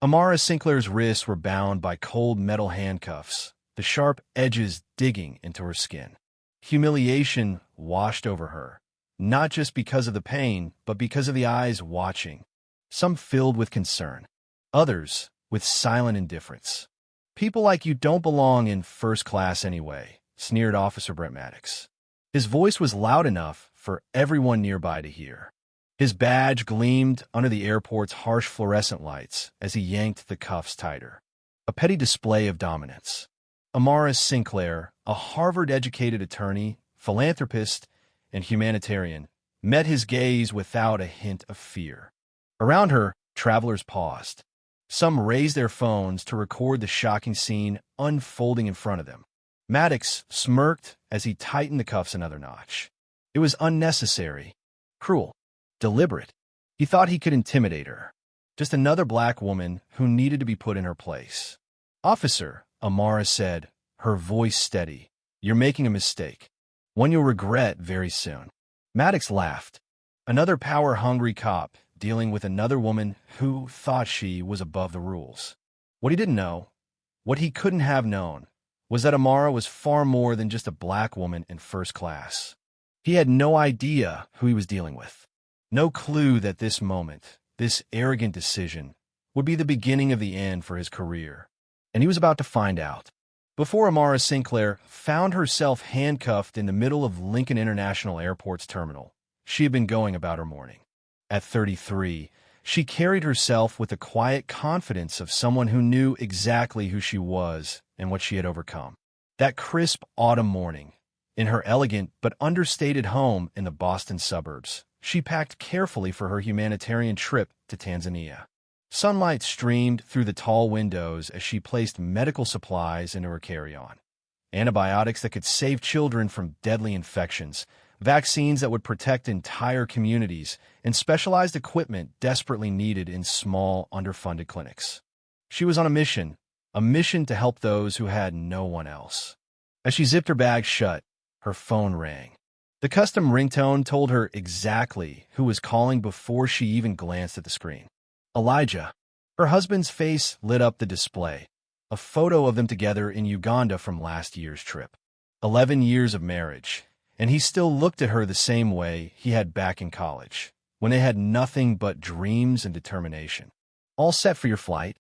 Amara Sinclair's wrists were bound by cold metal handcuffs, the sharp edges digging into her skin. Humiliation washed over her, not just because of the pain, but because of the eyes watching, some filled with concern, others with silent indifference. "People like you don't belong in first class anyway," sneered Officer Brett Maddox. His voice was loud enough for everyone nearby to hear. His badge gleamed under the airport's harsh fluorescent lights as he yanked the cuffs tighter. A petty display of dominance. Amara Sinclair, a Harvard-educated attorney, philanthropist, and humanitarian, met his gaze without a hint of fear. Around her, travelers paused. Some raised their phones to record the shocking scene unfolding in front of them. Maddox smirked as he tightened the cuffs another notch. It was unnecessary, cruel, deliberate. He thought he could intimidate her. Just another black woman who needed to be put in her place. "Officer," Amara said, her voice steady, "you're making a mistake. One you'll regret very soon." Maddox laughed. Another power-hungry cop dealing with another woman who thought she was above the rules. What he didn't know, what he couldn't have known, was that Amara was far more than just a black woman in first class. He had no idea who he was dealing with. No clue that this moment, this arrogant decision, would be the beginning of the end for his career. And he was about to find out. Before Amara Sinclair found herself handcuffed in the middle of Lincoln International Airport's terminal, she had been going about her morning. At 33, she carried herself with the quiet confidence of someone who knew exactly who she was and what she had overcome. That crisp autumn morning, in her elegant but understated home in the Boston suburbs, she packed carefully for her humanitarian trip to Tanzania. Sunlight streamed through the tall windows as she placed medical supplies into her carry-on. Antibiotics that could save children from deadly infections, vaccines that would protect entire communities, and specialized equipment desperately needed in small, underfunded clinics. She was on a mission to help those who had no one else. As she zipped her bag shut, her phone rang. The custom ringtone told her exactly who was calling before she even glanced at the screen. Elijah. Her husband's face lit up the display, a photo of them together in Uganda from last year's trip. 11 years of marriage, and he still looked at her the same way he had back in college, when they had nothing but dreams and determination. "All set for your flight?"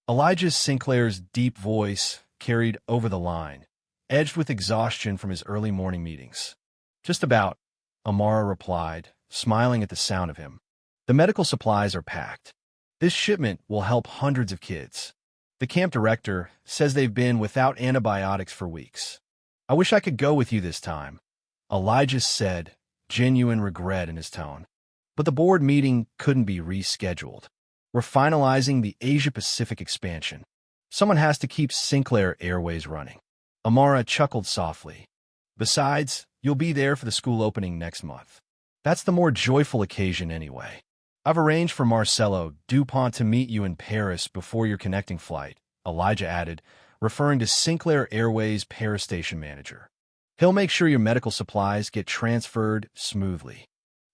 Elijah Sinclair's deep voice carried over the line, edged with exhaustion from his early morning meetings. "Just about," Amara replied, smiling at the sound of him. "The medical supplies are packed. This shipment will help hundreds of kids. The camp director says they've been without antibiotics for weeks. I wish I could go with you this time," Elijah said, genuine regret in his tone. "But the board meeting couldn't be rescheduled. We're finalizing the Asia-Pacific expansion. Someone has to keep Sinclair Airways running." Amara chuckled softly. "Besides, you'll be there for the school opening next month. That's the more joyful occasion anyway. I've arranged for Marcelo Dupont to meet you in Paris before your connecting flight," Elijah added, referring to Sinclair Airways' Paris station manager. "He'll make sure your medical supplies get transferred smoothly."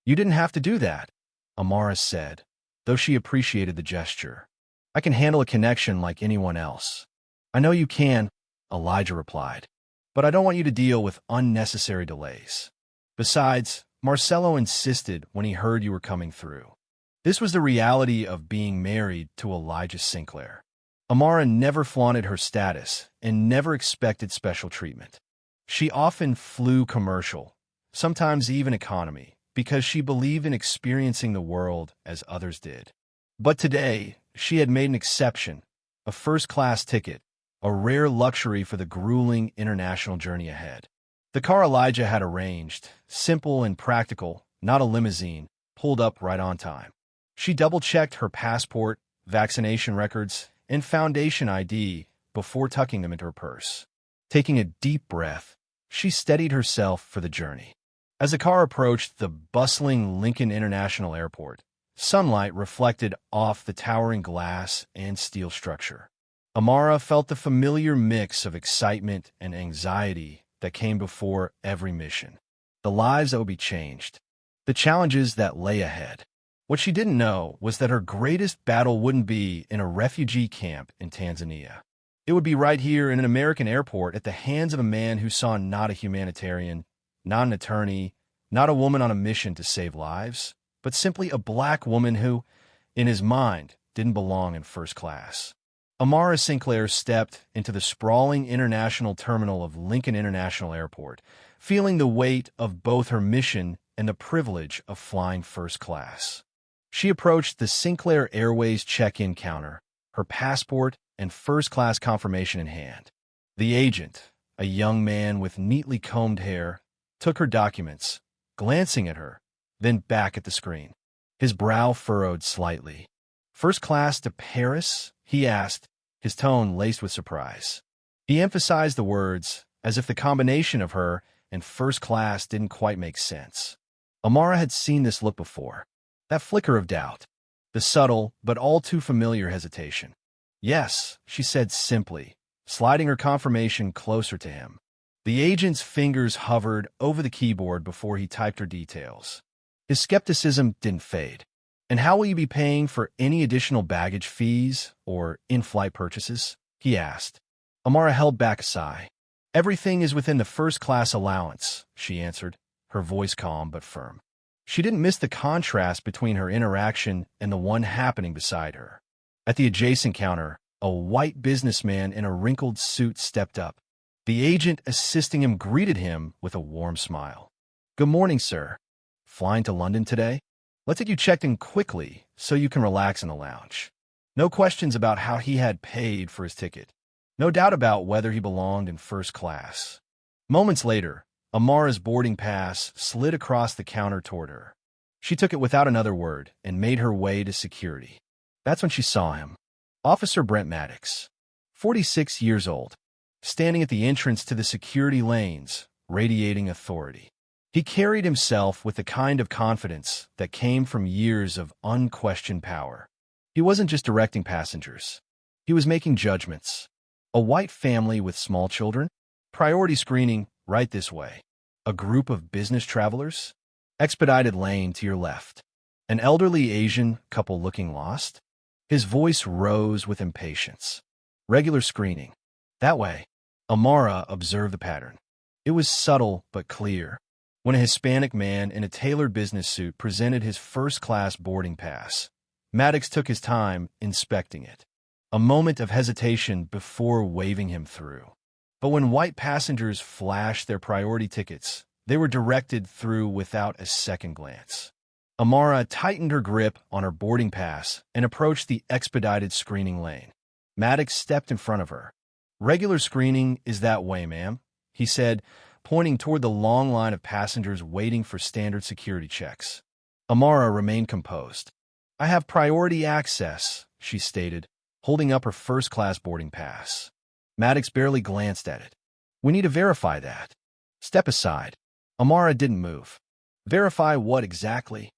"You didn't have to do that," Amara said, though she appreciated the gesture. "I can handle a connection like anyone else." "I know you can," Elijah replied, "but I don't want you to deal with unnecessary delays. Besides, Marcelo insisted when he heard you were coming through." This was the reality of being married to Elijah Sinclair. Amara never flaunted her status and never expected special treatment. She often flew commercial, sometimes even economy, because she believed in experiencing the world as others did. But today, she had made an exception, a first-class ticket, a rare luxury for the grueling international journey ahead. The car Elijah had arranged, simple and practical, not a limousine, pulled up right on time. She double-checked her passport, vaccination records, and foundation ID before tucking them into her purse. Taking a deep breath, she steadied herself for the journey. As the car approached the bustling Lincoln International Airport, sunlight reflected off the towering glass and steel structure. Amara felt the familiar mix of excitement and anxiety that came before every mission. The lives that would be changed, the challenges that lay ahead. What she didn't know was that her greatest battle wouldn't be in a refugee camp in Tanzania. It would be right here in an American airport at the hands of a man who saw not a humanitarian, not an attorney, not a woman on a mission to save lives, but simply a black woman who, in his mind, didn't belong in first class. Amara Sinclair stepped into the sprawling international terminal of Lincoln International Airport, feeling the weight of both her mission and the privilege of flying first class. She approached the Sinclair Airways check-in counter, her passport and first-class confirmation in hand. The agent, a young man with neatly combed hair, took her documents, glancing at her, then back at the screen. His brow furrowed slightly. "First class to Paris?" he asked, his tone laced with surprise. He emphasized the words, as if the combination of her and first class didn't quite make sense. Amara had seen this look before. That flicker of doubt. The subtle, but all too familiar hesitation. "Yes," she said simply, sliding her confirmation closer to him. The agent's fingers hovered over the keyboard before he typed her details. His skepticism didn't fade. "And how will you be paying for any additional baggage fees or in-flight purchases?" he asked. Amara held back a sigh. "Everything is within the first-class allowance," she answered, her voice calm but firm. She didn't miss the contrast between her interaction and the one happening beside her. At the adjacent counter, a white businessman in a wrinkled suit stepped up. The agent assisting him greeted him with a warm smile. "Good morning, sir. Flying to London today? Let's get you checked in quickly so you can relax in the lounge." No questions about how he had paid for his ticket. No doubt about whether he belonged in first class. Moments later, Amara's boarding pass slid across the counter toward her. She took it without another word and made her way to security. That's when she saw him. Officer Brent Maddox, 46 years old, standing at the entrance to the security lanes, radiating authority. He carried himself with the kind of confidence that came from years of unquestioned power. He wasn't just directing passengers. He was making judgments. A white family with small children? Priority screening right this way. A group of business travelers? Expedited lane to your left. An elderly Asian couple looking lost? His voice rose with impatience. Regular screening. That way. Amara observed the pattern. It was subtle but clear. When a Hispanic man in a tailored business suit presented his first-class boarding pass, Maddox took his time inspecting it. A moment of hesitation before waving him through. But when white passengers flashed their priority tickets, they were directed through without a second glance. Amara tightened her grip on her boarding pass and approached the expedited screening lane. Maddox stepped in front of her. "Regular screening is that way, ma'am," he said, pointing toward the long line of passengers waiting for standard security checks. Amara remained composed. "I have priority access," she stated, holding up her first-class boarding pass. Maddox barely glanced at it. "We need to verify that." "Step aside." Amara didn't move. "Verify what exactly?"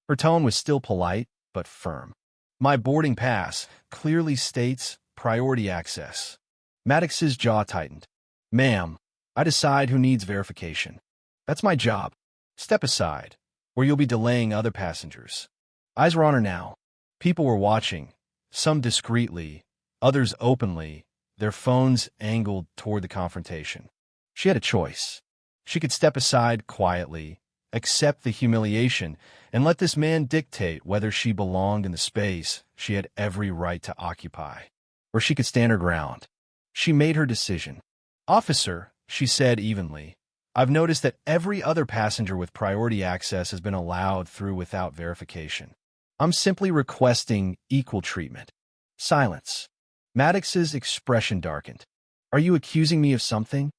Her tone was still polite, but firm. "My boarding pass clearly states priority access." Maddox's jaw tightened. "Ma'am, I decide who needs verification. That's my job. Step aside, or you'll be delaying other passengers." Eyes were on her now. People were watching, some discreetly, others openly, their phones angled toward the confrontation. She had a choice. She could step aside quietly, accept the humiliation, and let this man dictate whether she belonged in the space she had every right to occupy. Or she could stand her ground. She made her decision. "Officer," she said evenly, "I've noticed that every other passenger with priority access has been allowed through without verification. I'm simply requesting equal treatment." Silence. Maddox's expression darkened. "Are you accusing me of something?"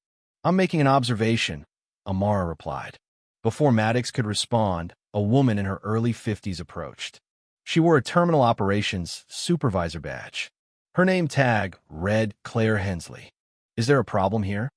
"I'm making an observation," Amara replied. Before Maddox could respond, a woman in her early 50s approached. She wore a terminal operations supervisor badge. Her name tag read Claire Hensley. "Is there a problem here?"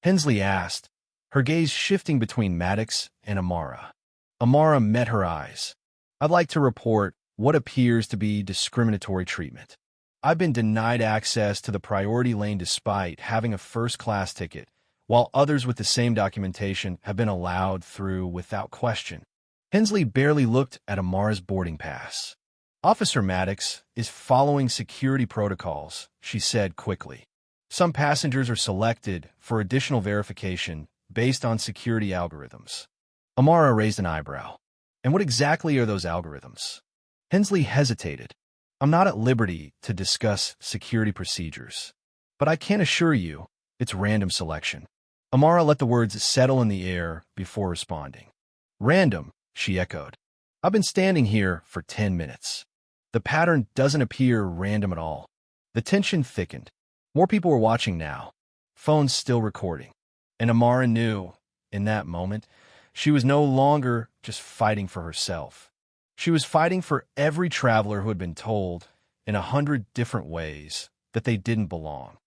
Hensley asked, her gaze shifting between Maddox and Amara. Amara met her eyes. "I'd like to report what appears to be discriminatory treatment. I've been denied access to the priority lane despite having a first-class ticket, while others with the same documentation have been allowed through without question." Hensley barely looked at Amara's boarding pass. Officer Maddox is following security protocols, she said quickly. Some passengers are selected for additional verification based on security algorithms. Amara raised an eyebrow. And what exactly are those algorithms? Hensley hesitated. I'm not at liberty to discuss security procedures, but I can assure you it's random selection. Amara let the words settle in the air before responding. Random, she echoed. I've been standing here for 10 minutes. The pattern doesn't appear random at all. The tension thickened. More people were watching now, phones still recording. And Amara knew, in that moment, she was no longer just fighting for herself. She was fighting for every traveler who had been told, in 100 different ways, that they didn't belong.